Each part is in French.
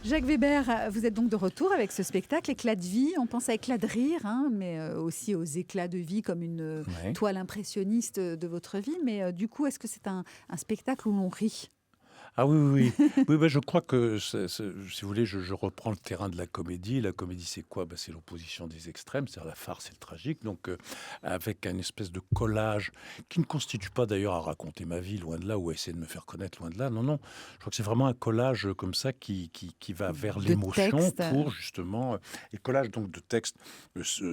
Jacques Weber, vous êtes donc de retour avec ce spectacle, Éclat de vie. On pense à éclat de rire, mais aussi aux éclats de vie comme une toile impressionniste de votre vie. Mais du coup, est-ce que c'est un spectacle où l'on rit ? Ah oui. Oui, je crois que, si vous voulez, je reprends le terrain de la comédie. La comédie, c'est quoi? C'est l'opposition des extrêmes, c'est-à-dire la farce et le tragique. Donc, avec une espèce de collage qui ne constitue pas d'ailleurs à raconter ma vie, loin de là, ou à essayer de me faire connaître, loin de là. Non. Je crois que c'est vraiment un collage comme ça qui va vers l'émotion pour justement... Et collage donc de textes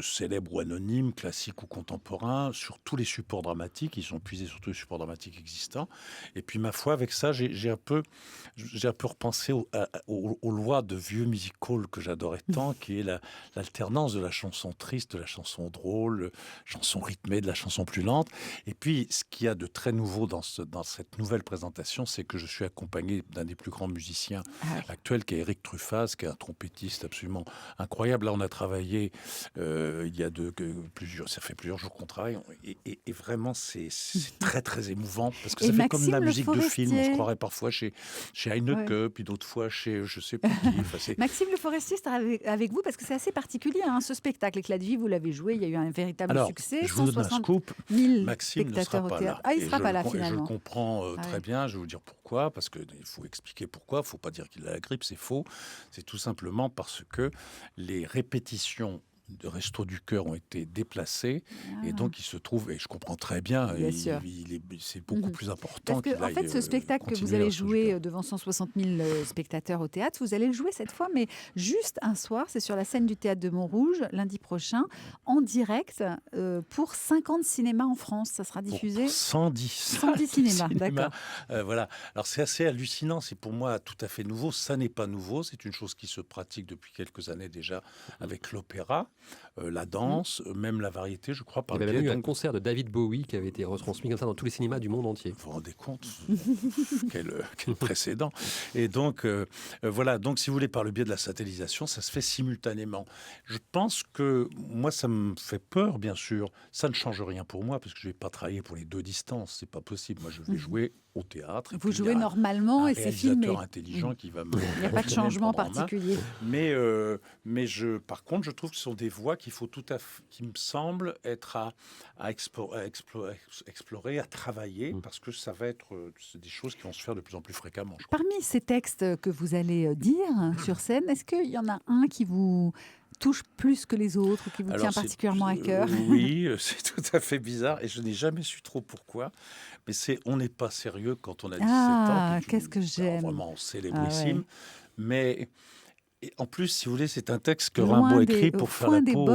célèbres ou anonymes, classiques ou contemporains, sur tous les supports dramatiques. Ils sont puisés sur tous les supports dramatiques existants. Et puis, ma foi, avec ça, j'ai un peu repensé aux lois de vieux musical que j'adorais tant, qui est l'alternance de la chanson triste, de la chanson drôle, chanson rythmée, de la chanson plus lente. Et puis, ce qu'il y a de très nouveau dans cette nouvelle présentation, c'est que je suis accompagné d'un des plus grands musiciens actuels, qui est Eric Truffaz, qui est un trompettiste absolument incroyable. Là, on a travaillé il y a ça fait plusieurs jours qu'on travaille, et vraiment, c'est très, très émouvant, parce que ça fait comme de la musique de film. On se croirait parfois chez Heineke, puis d'autres fois chez je sais plus qui. Maxime Le Forestier sera avec vous, parce que c'est assez particulier, ce spectacle. Éclat de vie, vous l'avez joué, il y a eu un véritable succès. Je vous donne un scoop. Maxime ne sera pas là. Il ne sera pas là, finalement. Je le comprends très bien, je vais vous dire pourquoi, parce qu'il faut expliquer pourquoi. Il ne faut pas dire qu'il a la grippe, c'est faux. C'est tout simplement parce que les répétitions de Restos du Cœur ont été déplacés, et donc il se trouve, et je comprends très bien, c'est beaucoup plus important. Parce que, en fait, ce spectacle que vous allez jouer devant 160 000 spectateurs au théâtre, vous allez le jouer cette fois, mais juste un soir, c'est sur la scène du théâtre de Montrouge, lundi prochain, en direct, pour 50 cinémas en France. Ça sera diffusé pour 110 cinémas, d'accord. Voilà. Alors c'est assez hallucinant, c'est pour moi tout à fait nouveau. Ça n'est pas nouveau, c'est une chose qui se pratique depuis quelques années déjà avec l'opéra. La danse, même la variété, je crois. Il y avait même eu un concert de David Bowie qui avait été retransmis comme ça dans tous les cinémas du monde entier. Vous vous rendez compte quel précédent. Et donc, voilà. Donc, si vous voulez, par le biais de la satellisation, ça se fait simultanément. Je pense que, moi, ça me fait peur, bien sûr. Ça ne change rien pour moi, parce que je ne vais pas travailler pour les deux distances. C'est pas possible. Moi, je vais jouer au théâtre. Vous jouez normalement et c'est filmé. Un intelligent qui va me... Il n'y a pas de changement particulier. Mais par contre, je trouve que ce sont des voies qui me semblent être à explorer, à travailler, parce que ça va être des choses qui vont se faire de plus en plus fréquemment. Parmi ces textes que vous allez dire sur scène, est-ce qu'il y en a un qui vous touche plus que les autres, qui vous tient particulièrement à cœur? Oui, c'est tout à fait bizarre, et je n'ai jamais su trop pourquoi. Mais on n'est pas sérieux quand on a 17 ans. Ah, qu'est-ce que j'aime. Vraiment célébrissime. Mais... Et en plus, si vous voulez, c'est un texte que Rimbaud écrit pour faire la peau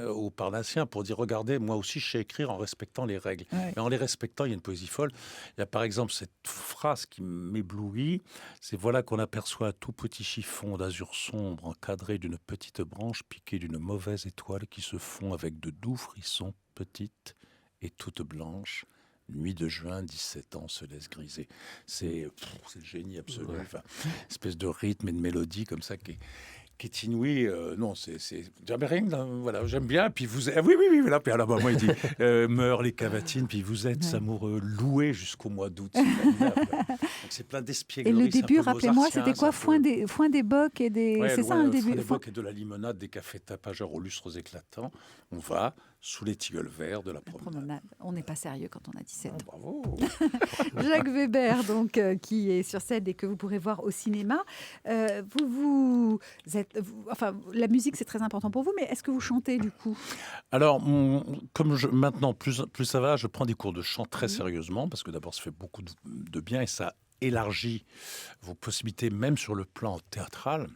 aux Parnassiens, pour dire, regardez, moi aussi, je sais écrire en respectant les règles. Mais en les respectant, il y a une poésie folle. Il y a par exemple cette phrase qui m'éblouit, c'est « Voilà qu'on aperçoit un tout petit chiffon d'azur sombre encadré d'une petite branche piquée d'une mauvaise étoile qui se fond avec de doux frissons, petite et toute blanche. Nuit de juin, 17 ans se laisse griser. » C'est le génie absolu. Enfin, espèce de rythme et de mélodie comme ça qui est inouï. Non, c'est jamais rien. Voilà, j'aime bien. Puis vous êtes... Oui, voilà. Puis à la moment, il dit meurent les cavatines. Puis vous êtes amoureux, loué jusqu'au mois d'août. C'est formidable. Donc c'est plein d'espiègleries. Et le début, rappelez-moi, c'était quoi? Foin des bocs et des... Ouais, c'est ça, le début. Foin des bocs et de la limonade, des cafés tapageurs aux lustres éclatants. On va sous les tilleuls verts de la promenade. On n'est pas sérieux quand on a 17 ans. Bravo. Jacques Weber, donc, qui est sur scène et que vous pourrez voir au cinéma. Enfin, la musique, c'est très important pour vous, mais est-ce que vous chantez, du coup? Alors, comme maintenant, plus ça va, je prends des cours de chant très sérieusement, parce que d'abord, ça fait beaucoup de bien, et ça élargit vos possibilités, même sur le plan théâtral.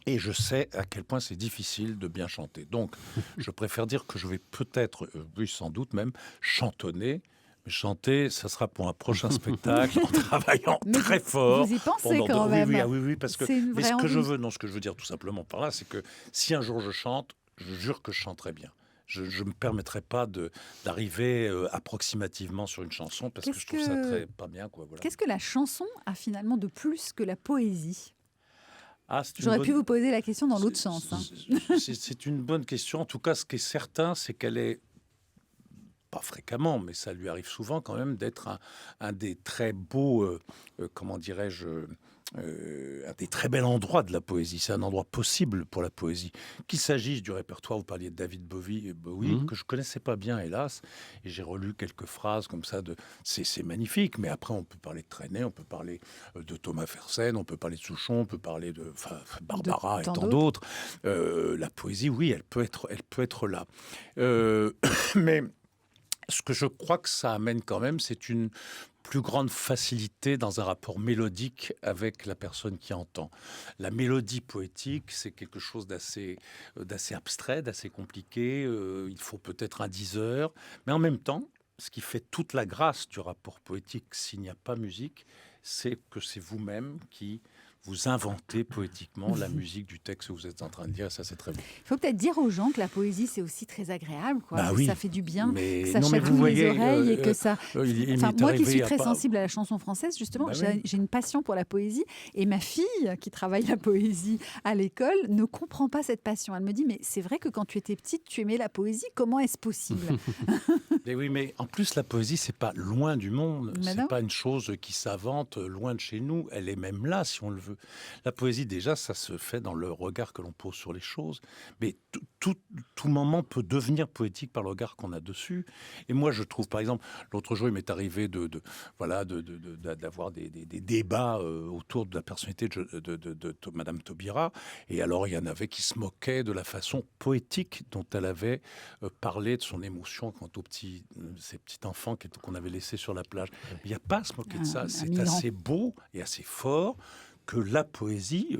Et je sais à quel point c'est difficile de bien chanter. Donc, je préfère dire que je vais peut-être, oui, sans doute même, chantonner. Mais chanter, ça sera pour un prochain spectacle, en travaillant très fort. Vous y pensez quand même. Oui, parce que ce que je veux dire tout simplement par là, c'est que si un jour je chante, je jure que je chanterai bien. Je ne me permettrai pas d'arriver approximativement sur une chanson, parce que je trouve ça très pas bien. Voilà. Qu'est-ce que la chanson a finalement de plus que la poésie? J'aurais pu vous poser la question dans l'autre sens. C'est une bonne question. En tout cas, ce qui est certain, c'est qu'elle est, pas fréquemment, mais ça lui arrive souvent quand même, d'être un des très beaux, comment dirais-je, un des très bels endroits de la poésie. C'est un endroit possible pour la poésie. Qu'il s'agisse du répertoire, vous parliez de David Bowie, que je ne connaissais pas bien, hélas, et j'ai relu quelques phrases comme ça. C'est magnifique, mais après, on peut parler de Trenet, on peut parler de Thomas Fersen, on peut parler de Souchon, on peut parler de Barbara et tant d'autres. La poésie, oui, elle peut être là. Mais ce que je crois que ça amène quand même, c'est une plus grande facilité dans un rapport mélodique avec la personne qui entend. La mélodie poétique, c'est quelque chose d'assez abstrait, d'assez compliqué. Il faut peut-être un 10 heures. Mais en même temps, ce qui fait toute la grâce du rapport poétique s'il n'y a pas musique, c'est que c'est vous-même qui vous inventez poétiquement la musique du texte que vous êtes en train de dire. Ça, c'est très beau. Il faut peut-être dire aux gens que la poésie, c'est aussi très agréable, quoi. Bah Que oui, ça fait du bien, que ça mais chatouille vous voyez, les oreilles et que ça... moi qui suis très pas... sensible à la chanson française, justement, oui. j'ai une passion pour la poésie. Et ma fille, qui travaille la poésie à l'école, ne comprend pas cette passion. Elle me dit, mais c'est vrai que quand tu étais petite, tu aimais la poésie. Comment est-ce possible? Mais oui, mais en plus, la poésie, c'est pas loin du monde. C'est pas une chose qui s'invente loin de chez nous. Elle est même là, si on le veut. La poésie, déjà, ça se fait dans le regard que l'on pose sur les choses. Mais tout moment peut devenir poétique par le regard qu'on a dessus. Et moi, je trouve, par exemple, l'autre jour, il m'est arrivé d'avoir des débats autour de la personnalité de Madame Taubira. Et alors, il y en avait qui se moquaient de la façon poétique dont elle avait parlé de son émotion quant aux ces petits enfants qu'on avait laissés sur la plage. Il n'y a pas à se moquer de ça. C'est assez beau et assez fort que la poésie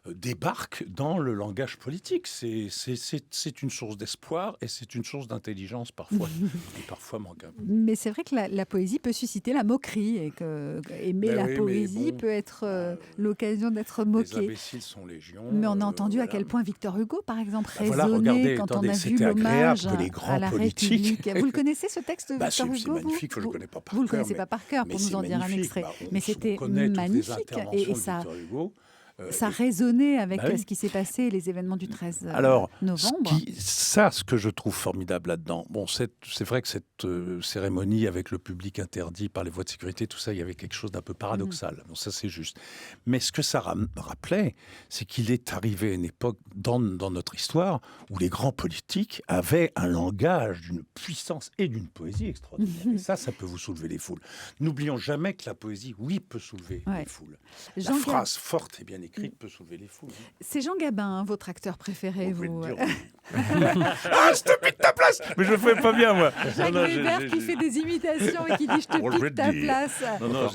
débarque dans le langage politique. C'est une source d'espoir et c'est une source d'intelligence parfois, et parfois manque un peu. Mais c'est vrai que la poésie peut susciter la moquerie et que aimer la poésie peut être l'occasion d'être moqué. Les imbéciles sont légion. Mais on a entendu à quel point Victor Hugo, par exemple, résonnait quand on a vu l'hommage à la République. Vous le connaissez, ce texte de Victor Hugo? C'est magnifique, je ne le connais pas par cœur. Vous ne le connaissez pas par cœur, pour nous en dire un extrait. Mais c'était magnifique. Et ça résonnait avec ce qui s'est passé, les événements du 13 novembre. Ce que je trouve formidable là-dedans, c'est vrai que cette cérémonie avec le public interdit par les voies de sécurité, tout ça, il y avait quelque chose d'un peu paradoxal. Bon, ça, c'est juste. Mais ce que ça rappelait, c'est qu'il est arrivé à une époque dans notre histoire où les grands politiques avaient un langage d'une puissance et d'une poésie extraordinaire. Et ça peut vous soulever les foules. N'oublions jamais que la poésie, peut soulever les foules. La phrase forte et bien écrite peut soulever les foules. C'est Jean Gabin, votre acteur préféré, vous. Je te pique ta place. Mais je le fais pas bien, moi. Jacques Weber qui fait des imitations et qui dit je te pique ta place.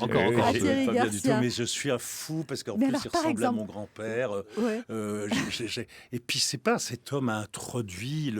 Encore. À Thierry Garcia. Mais je suis un fou parce qu'en plus il ressemble à mon grand-père. Et puis c'est pas cet homme a introduit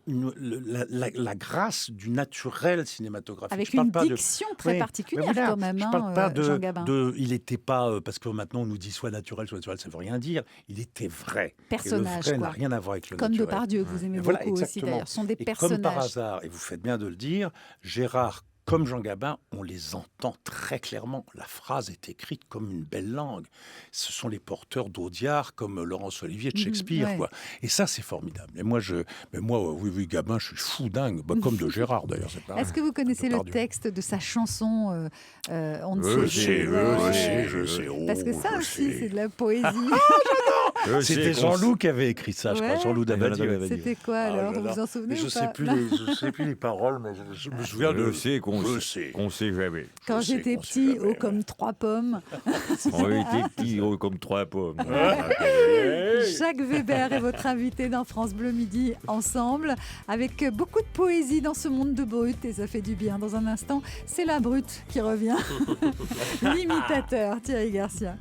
la grâce du naturel cinématographique. Avec une diction très particulière quand même. Je ne parle pas Jean Gabin. il n'était pas, parce que maintenant on nous dit soit naturel, ça ne veut rien dire. Il était vrai. Personnage, et le vrai n'a rien à voir avec le naturel. Comme Depardieu, que vous aimez beaucoup aussi d'ailleurs. Ce sont des personnages. Comme par hasard, et vous faites bien de le dire, Gérard comme Jean Gabin, on les entend très clairement. La phrase est écrite comme une belle langue. Ce sont les porteurs d'Audiard comme Laurence Olivier de Shakespeare. Quoi. Et ça, c'est formidable. Et moi, oui, Gabin, je suis fou dingue, comme de Gérard d'ailleurs. Est-ce que vous connaissez le texte de sa chanson On ne Je sais. Parce que ça aussi, c'est de la poésie. C'était Jean-Loup qui avait écrit ça, je crois. Jean-Loup Dabadi. C'était quoi alors? Vous vous en souvenez ou pas? Je sais plus les paroles, mais je me souviens de... Qu'on sait jamais. Quand j'étais petit, haut comme 3 pommes. On était petit, haut comme 3 pommes. Jacques Weber est votre invité dans France Bleu Midi ensemble, avec beaucoup de poésie dans ce monde de brut, et ça fait du bien. Dans un instant, c'est la brute qui revient. L'imitateur, Thierry Garcia.